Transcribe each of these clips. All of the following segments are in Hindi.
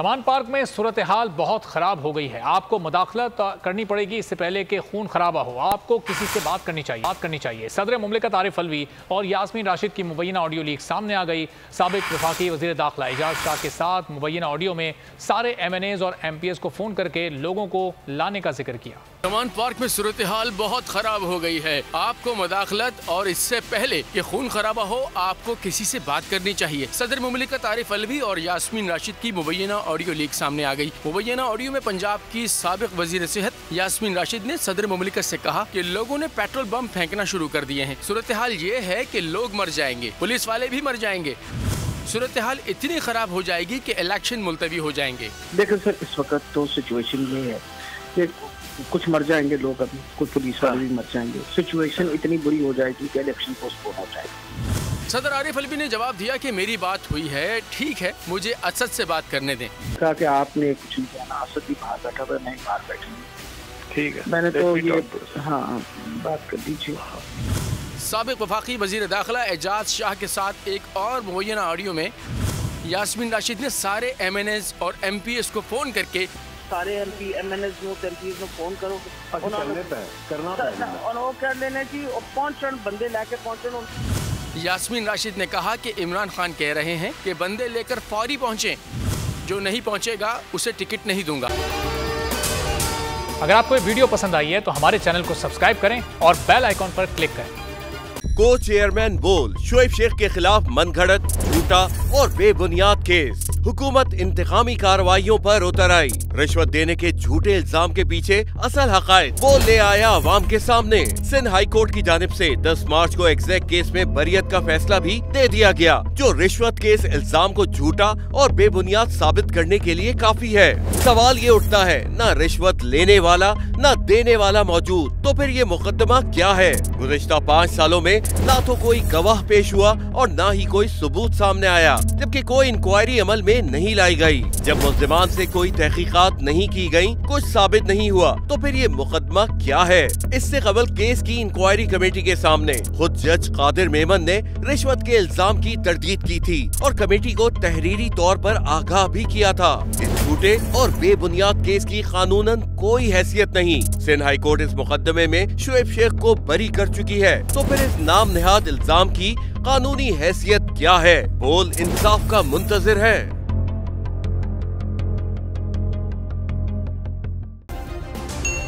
अमान पार्क में सूरत हाल बहुत ख़राब हो गई है। आपको मुदाखलत करनी पड़ेगी इससे पहले कि खून खराबा हो। आपको किसी से बात करनी चाहिए। सदर मुमलिकत आरिफ अलवी और यास्मीन राशिद की मुबैना ऑडियो लीक सामने आ गई। साबिक वफाकी वज़ीर दाखिला एजाज शाह के साथ मुबैना ऑडियो में सारे MNAs और MPs को फ़ोन करके लोगों को लाने का जिक्र किया। अमान पार्क में सूरत हाल बहुत खराब हो गई है। आपको मुदाखलत और इससे पहले कि खून खराबा हो आपको किसी से बात करनी चाहिए। सदर मुमलिकत आरिफ अलवी और यास्मीन राशिद की मुबैना ऑडियो लीक सामने आ गई। मुबैना ऑडियो में पंजाब की साबिक वजीर सेहत यास्मीन राशिद ने सदर मुमलिकत से कहा कि लोगों ने पेट्रोल बम फेंकना शुरू कर दिए हैं। सूरत हाल ये है कि लोग मर जाएंगे, पुलिस वाले भी मर जाएंगे। सूरत हाल इतनी खराब हो जाएगी कि इलेक्शन मुलतवी हो जाएंगे। देखो सर, इस वक्त तो सिचुएशन ये है कि कुछ मर जाएंगे लोग, अभी कुछ पुलिस वाले भी मर जाएंगे। सिचुएशन इतनी बुरी हो जाएगी कि इलेक्शन पोस्टपोन हो जाएगा। सदर आरिफ अलवी ने जवाब दिया कि मेरी बात हुई है, ठीक है, मुझे असद से बात करने दें। कहा कि आपने कुछ नहीं कहना, असद भी बाहर बैठा हुआ, मैं बाहर बैठी हूँ। ठीक है, मैंने तो ये बात कर दीजिए। साबिक वफाकी वजीर दाखिला एजाज शाह के साथ एक और मुबैना ऑडियो में यास्मीन राशिद ने सारे MNAs और MPs को फोन करके सारे MP MNAs को फोन करो कर लेना जी, पहुंचन बंदे लेके पहुंचन। यास्मीन राशिद ने कहा कि इमरान खान कह रहे हैं कि बंदे लेकर फौरी पहुंचे, जो नहीं पहुंचेगा उसे टिकट नहीं दूंगा। अगर आपको ये वीडियो पसंद आई है तो हमारे चैनल को सब्सक्राइब करें और बेल आइकॉन पर क्लिक करें। को चेयरमैन बोल शोएब शेख के खिलाफ मनगढ़ंत, झूठा और बेबुनियाद केस। हुकूमत इंतकामी कार्रवाइयों पर उतर आई। रिश्वत देने के झूठे इल्जाम के पीछे असल हकायक वो ले आया अवाम के सामने। सिंध हाई कोर्ट की जानिब से 10 मार्च को एग्जैक्ट केस में बरियत का फैसला भी दे दिया गया, जो रिश्वत के इस इल्जाम को झूठा और बेबुनियाद साबित करने के लिए काफी है। सवाल ये उठता है, न रिश्वत लेने वाला न देने वाला मौजूद, तो फिर ये मुकदमा क्या है? गुज़िश्ता 5 सालों में ना तो कोई गवाह पेश हुआ और ना ही कोई सबूत सामने आया, जबकि कोई इंक्वायरी अमल में नहीं लाई गई। जब मुल्ज़िमान से कोई तहकीकात नहीं की गई, कुछ साबित नहीं हुआ, तो फिर ये मुकदमा क्या है? इससे कबल केस की इंक्वायरी कमेटी के सामने खुद जज कादिर मेमन ने रिश्वत के इल्जाम की तरदीद की थी और कमेटी को तहरीरी तौर पर आगाह भी किया था। इस झूठे और बेबुनियाद केस की कानूनन कोई हैसियत नहीं। सिंध हाई कोर्ट इस मुकदमे में शोएब शेख को बरी कर चुकी है, तो फिर इस नाम नेहाद इल्जाम की कानूनी हैसियत क्या है? बोल इंसाफ का मुंतजिर है।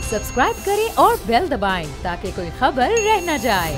सब्सक्राइब करें और बेल दबाएं ताकि कोई खबर रह न जाए।